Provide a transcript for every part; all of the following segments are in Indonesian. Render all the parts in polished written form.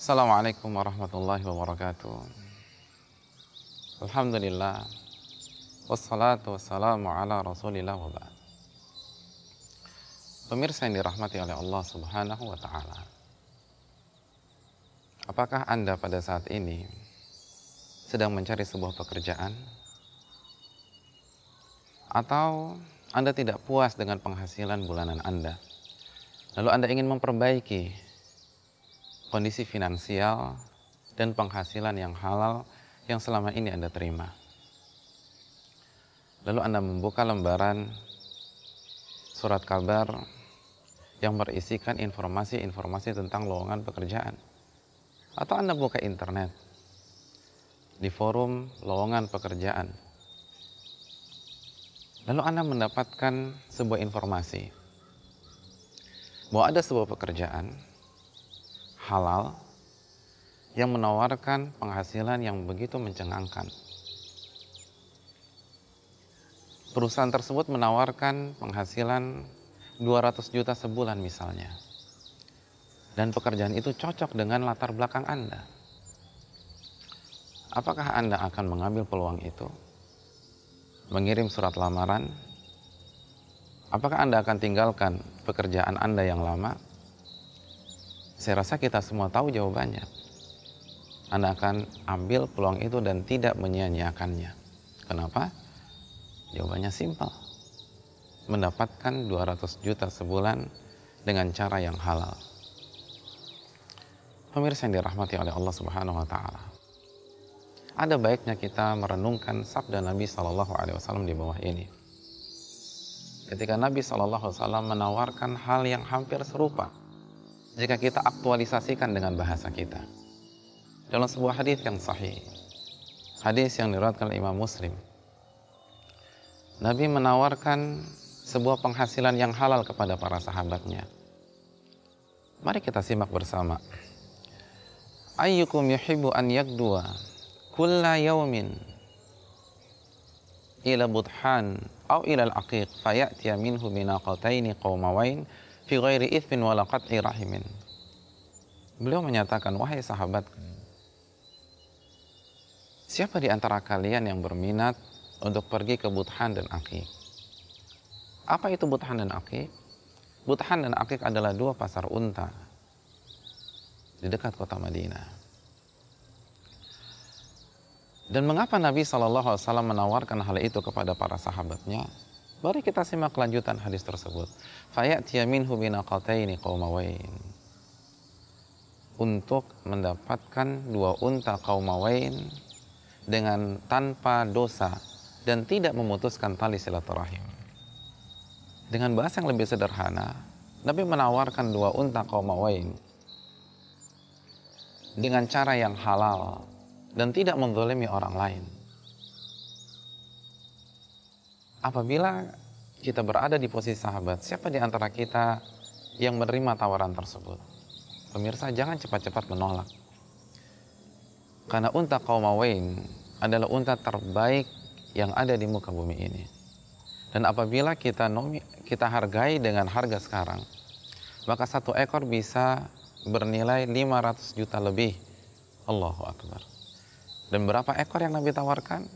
Assalamualaikum warahmatullahi wabarakatuh. Alhamdulillah. Wassalatu wassalamu ala rasulillah wa ba'd. Pemirsa yang dirahmati oleh Allah subhanahu wa ta'ala, apakah Anda pada saat ini sedang mencari sebuah pekerjaan? Atau Anda tidak puas dengan penghasilan bulanan Anda, lalu Anda ingin memperbaiki kondisi finansial dan penghasilan yang halal yang selama ini Anda terima? Lalu Anda membuka lembaran surat kabar yang berisikan informasi-informasi tentang lowongan pekerjaan. Atau Anda buka internet di forum lowongan pekerjaan. Lalu Anda mendapatkan sebuah informasi bahwa ada sebuah pekerjaan halal yang menawarkan penghasilan yang begitu mencengangkan. Perusahaan tersebut menawarkan penghasilan 200 juta sebulan misalnya. Dan pekerjaan itu cocok dengan latar belakang Anda. Apakah Anda akan mengambil peluang itu? Mengirim surat lamaran? Apakah Anda akan tinggalkan pekerjaan Anda yang lama? Saya rasa kita semua tahu jawabannya. Anda akan ambil peluang itu dan tidak menyia-nyiakannya. Kenapa? Jawabannya simpel. Mendapatkan 200 juta sebulan dengan cara yang halal. Pemirsa yang dirahmati oleh Allah Subhanahu wa taala, ada baiknya kita merenungkan sabda Nabi sallallahu alaihi wasallam di bawah ini. Ketika Nabi sallallahu alaihi wasallam menawarkan hal yang hampir serupa jika kita aktualisasikan dengan bahasa kita. Dalam sebuah hadis yang sahih, hadis yang diriwayatkan oleh Imam Muslim, Nabi menawarkan sebuah penghasilan yang halal kepada para sahabatnya. Mari kita simak bersama. Ayyukum yuhibbu an yakdua kulla yawmin ila budhan aw ila al-aqiq fayatiya minhu binaqataini qawmawain fi ghairi ithmin wala qat'i rahimin. Beliau menyatakan, wahai sahabatku, siapa di antara kalian yang berminat untuk pergi ke Budhan dan Aqiq? Apa itu Budhan dan Aqiq? Budhan dan Aqiq adalah dua pasar unta di dekat kota Madinah. Dan mengapa Nabi SAW menawarkan hal itu kepada para sahabatnya? Mari kita simak kelanjutan hadis tersebut. Fayatiya minhu binaqataini qaumawain. Untuk mendapatkan dua unta qaumawain dengan tanpa dosa dan tidak memutuskan tali silaturahim. Dengan bahasa yang lebih sederhana, Nabi menawarkan dua unta qaumawain dengan cara yang halal dan tidak menzalimi orang lain. Apabila kita berada di posisi sahabat, siapa di antara kita yang menerima tawaran tersebut? Pemirsa, jangan cepat-cepat menolak. Karena unta qaumawain adalah unta terbaik yang ada di muka bumi ini. Dan apabila kita hargai dengan harga sekarang, maka satu ekor bisa bernilai 500 juta lebih. Allahu Akbar. Dan berapa ekor yang Nabi tawarkan?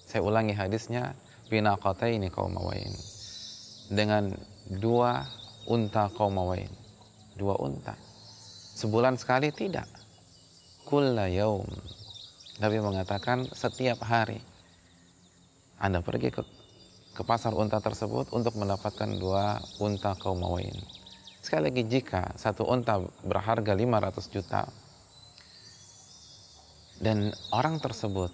Saya ulangi hadisnya, binaqataini qaumawain. Dengan dua unta qaumawain. Dua unta. Sebulan sekali tidak. Kulla yaum. Nabi mengatakan setiap hari Anda pergi ke pasar unta tersebut untuk mendapatkan dua unta qaumawain. Sekali lagi, jika satu unta berharga 500 juta dan orang tersebut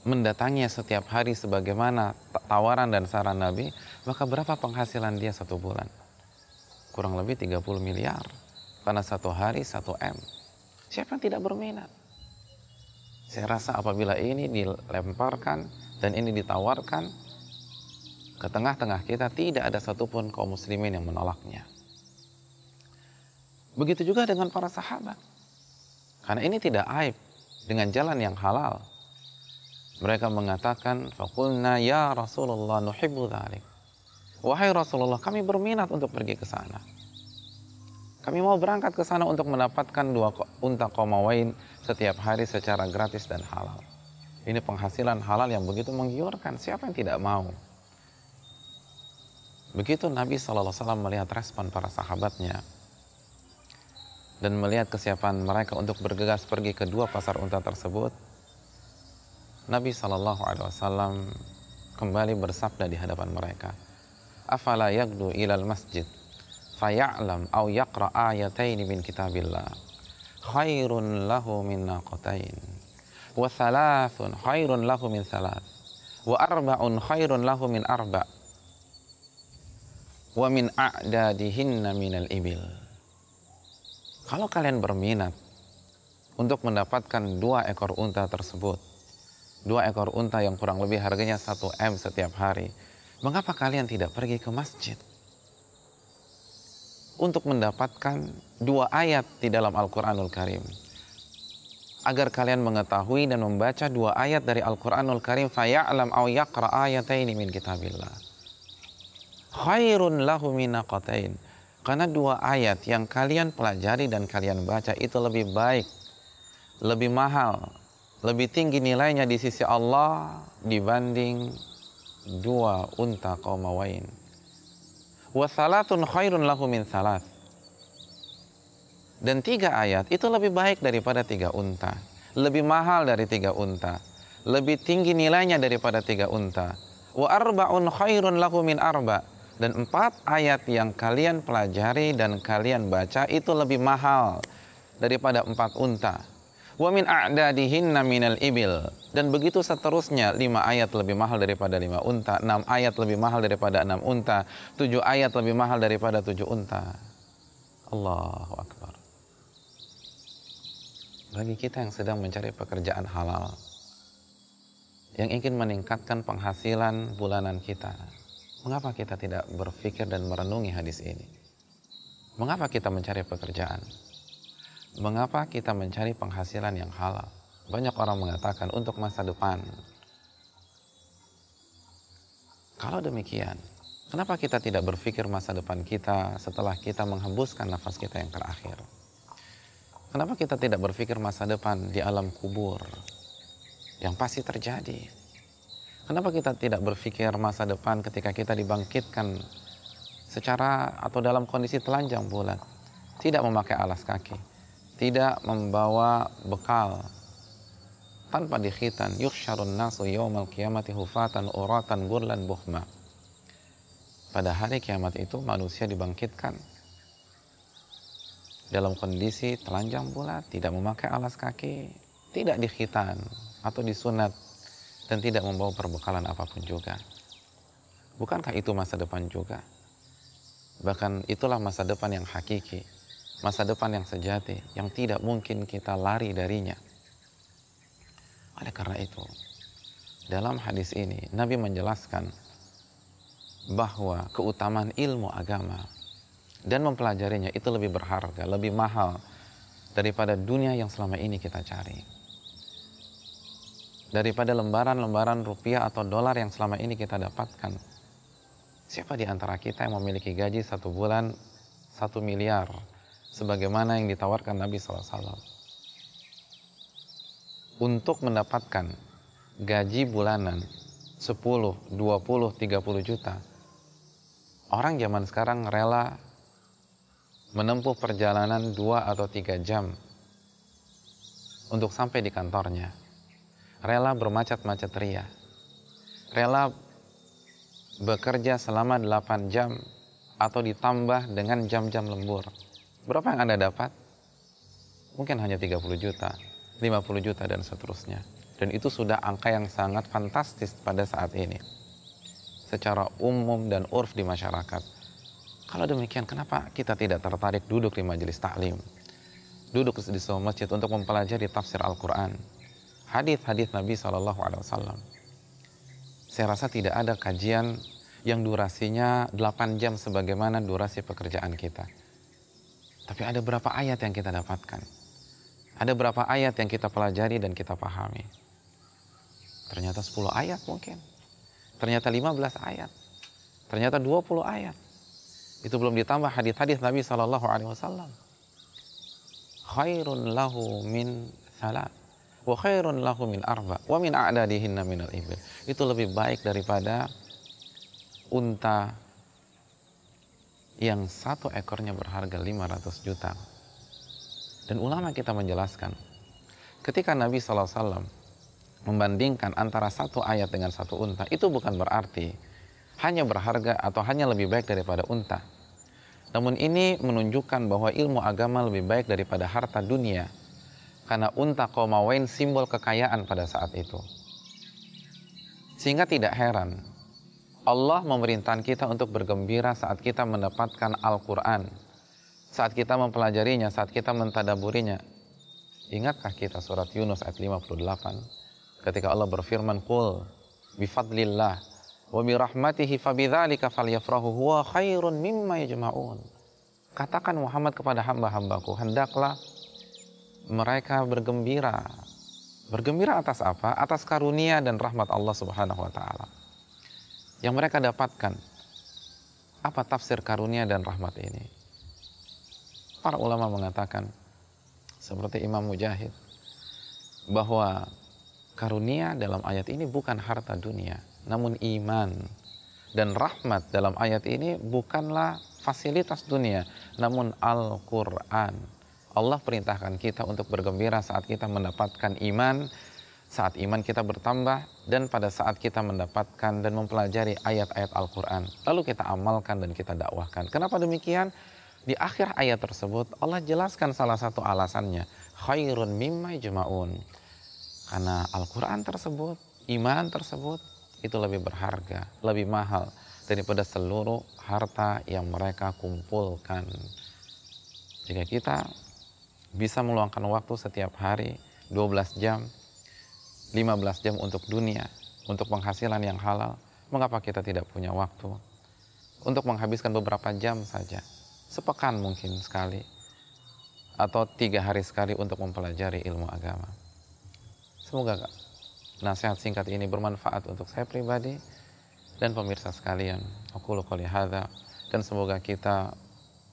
mendatanginya setiap hari sebagaimana tawaran dan saran Nabi, maka berapa penghasilan dia satu bulan? Kurang lebih 30 miliar. Karena satu hari 1 M. Siapa yang tidak berminat? Saya rasa apabila ini dilemparkan dan ini ditawarkan ke tengah-tengah kita, tidak ada satupun kaum muslimin yang menolaknya. Begitu juga dengan para sahabat. Karena ini tidak aib, dengan jalan yang halal. Mereka mengatakan, faqulna ya Rasulullah nuhibbu dzalik. Wahai Rasulullah, kami berminat untuk pergi ke sana. Kami mau berangkat ke sana untuk mendapatkan 2 unta Qaumawain setiap hari secara gratis dan halal. Ini penghasilan halal yang begitu menggiurkan. Siapa yang tidak mau? Begitu Nabi SAW melihat respon para sahabatnya dan melihat kesiapan mereka untuk bergegas pergi ke 2 pasar unta tersebut, Nabi SAW kembali bersabda di hadapan mereka, "Afala yagdu ilal masjid faya'lam aw yaqra ayataini min kitabillah khairun lahu min naqatain wa thalathun khairun lahu min thalath wa arba'un khairun lahu min arba' wa min a'dadihinna minal ibil." Kalau kalian berminat untuk mendapatkan 2 ekor unta tersebut, 2 ekor unta yang kurang lebih harganya 1 M setiap hari, mengapa kalian tidak pergi ke masjid untuk mendapatkan 2 ayat di dalam Al-Quranul Karim, agar kalian mengetahui dan membaca 2 ayat dari Al-Quranul Karim, faya'lam aw yaqra ayataini min kitabillah khairun lahu min naqatain. Karena 2 ayat yang kalian pelajari dan kalian baca itu lebih baik, lebih mahal, lebih tinggi nilainya di sisi Allah dibanding 2 unta Qaumawain. Wa thalathun khairun lahu min thalath. Dan 3 ayat itu lebih baik daripada 3 unta, lebih mahal dari 3 unta, lebih tinggi nilainya daripada 3 unta. Wa arba'un khairun lahu min arba'. Dan 4 ayat yang kalian pelajari dan kalian baca itu lebih mahal daripada 4 unta. Wa min a'dadihinna minal ibil. Dan begitu seterusnya, 5 ayat lebih mahal daripada 5 unta, 6 ayat lebih mahal daripada 6 unta, 7 ayat lebih mahal daripada 7 unta. Allahu Akbar. Bagi kita yang sedang mencari pekerjaan halal, yang ingin meningkatkan penghasilan bulanan kita, mengapa kita tidak berpikir dan merenungi hadis ini? Mengapa kita mencari pekerjaan? Mengapa kita mencari penghasilan yang halal? Banyak orang mengatakan untuk masa depan. Kalau demikian, kenapa kita tidak berpikir masa depan kita setelah kita menghembuskan nafas kita yang terakhir? Kenapa kita tidak berpikir masa depan di alam kubur yang pasti terjadi? Kenapa kita tidak berpikir masa depan ketika kita dibangkitkan secara atau dalam kondisi telanjang bulat, tidak memakai alas kaki, tidak membawa bekal, tanpa dikhitan, yuhsyarun nasu yawmal qiyamati hufatan uratan gurlan buhma. Pada hari kiamat itu manusia dibangkitkan dalam kondisi telanjang bulat, tidak memakai alas kaki, tidak dikhitan atau disunat, dan tidak membawa perbekalan apapun juga. Bukankah itu masa depan juga? Bahkan itulah masa depan yang hakiki, masa depan yang sejati, yang tidak mungkin kita lari darinya. Oleh karena itu, dalam hadis ini Nabi menjelaskan bahwa keutamaan ilmu agama dan mempelajarinya itu lebih berharga, lebih mahal daripada dunia yang selama ini kita cari, daripada lembaran-lembaran rupiah atau dolar yang selama ini kita dapatkan. Siapa di antara kita yang memiliki gaji 1 bulan 1 miliar sebagaimana yang ditawarkan Nabi SAW? Untuk mendapatkan gaji bulanan 10, 20, 30 juta, orang zaman sekarang rela menempuh perjalanan 2 atau 3 jam untuk sampai di kantornya, rela bermacet-macet ria, rela bekerja selama 8 jam atau ditambah dengan jam-jam lembur. Berapa yang Anda dapat? Mungkin hanya 30 juta, 50 juta dan seterusnya. Dan itu sudah angka yang sangat fantastis pada saat ini secara umum dan urf di masyarakat. Kalau demikian, kenapa kita tidak tertarik duduk di majelis taklim, duduk di sebuah masjid untuk mempelajari tafsir Al-Quran, hadis-hadis Nabi SAW? Saya rasa tidak ada kajian yang durasinya 8 jam sebagaimana durasi pekerjaan kita. Tapi ada berapa ayat yang kita dapatkan? Ada berapa ayat yang kita pelajari dan kita pahami? Ternyata 10 ayat mungkin. Ternyata 15 ayat. Ternyata 20 ayat. Itu belum ditambah hadis-hadis Nabi Shallallahu Alaihi Wasallam. Khairun lahu min salat, wa khairun lahu min arba, wa min a'dadihinna minal ibil. Itu lebih baik daripada unta yang satu ekornya berharga 500 juta. Dan ulama kita menjelaskan, ketika Nabi SAW membandingkan antara satu ayat dengan satu unta, itu bukan berarti hanya berharga atau hanya lebih baik daripada unta. Namun ini menunjukkan bahwa ilmu agama lebih baik daripada harta dunia. Karena unta qaumawain simbol kekayaan pada saat itu. Sehingga tidak heran, Allah memerintahkan kita untuk bergembira saat kita mendapatkan Al-Quran, saat kita mempelajarinya, saat kita mentadaburinya. Ingatkah kita surat Yunus ayat 58 ketika Allah berfirman, qul bifadlillah wa birahmatihi fabidzalika falyafrahu huwa khairun mimma yajma'un. Katakan Muhammad kepada hamba-hambaku, hendaklah mereka bergembira. Bergembira atas apa? Atas karunia dan rahmat Allah Subhanahu wa taala yang mereka dapatkan. Apa tafsir karunia dan rahmat ini? Para ulama mengatakan, seperti Imam Mujahid, bahwa karunia dalam ayat ini bukan harta dunia, namun iman. Dan rahmat dalam ayat ini bukanlah fasilitas dunia, namun Al-Quran. Allah perintahkan kita untuk bergembira saat kita mendapatkan iman, saat iman kita bertambah, dan pada saat kita mendapatkan dan mempelajari ayat-ayat Al-Quran. Lalu kita amalkan dan kita dakwahkan. Kenapa demikian? Di akhir ayat tersebut Allah jelaskan salah satu alasannya, khairun mimma yajma'un. Karena Al-Quran tersebut, iman tersebut, itu lebih berharga, lebih mahal daripada seluruh harta yang mereka kumpulkan. Jika kita bisa meluangkan waktu setiap hari 12 jam, 15 jam untuk dunia, untuk penghasilan yang halal, mengapa kita tidak punya waktu untuk menghabiskan beberapa jam saja, sepekan mungkin sekali, atau 3 hari sekali untuk mempelajari ilmu agama. Semoga nasihat singkat ini bermanfaat untuk saya pribadi dan pemirsa sekalian. Aqulu qouli hadza, dan semoga kita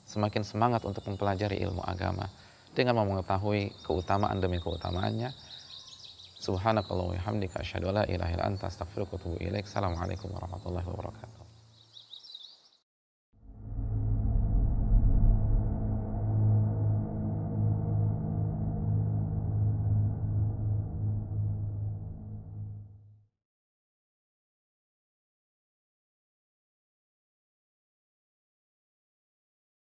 semakin semangat untuk mempelajari ilmu agama dengan mengetahui keutamaan demi keutamaannya. Subhanakallah wa bihamdika asyhadu an la ilaha illa anta astaghfiruka wa atubu ilaik. Assalamualaikum warahmatullahi wabarakatuh.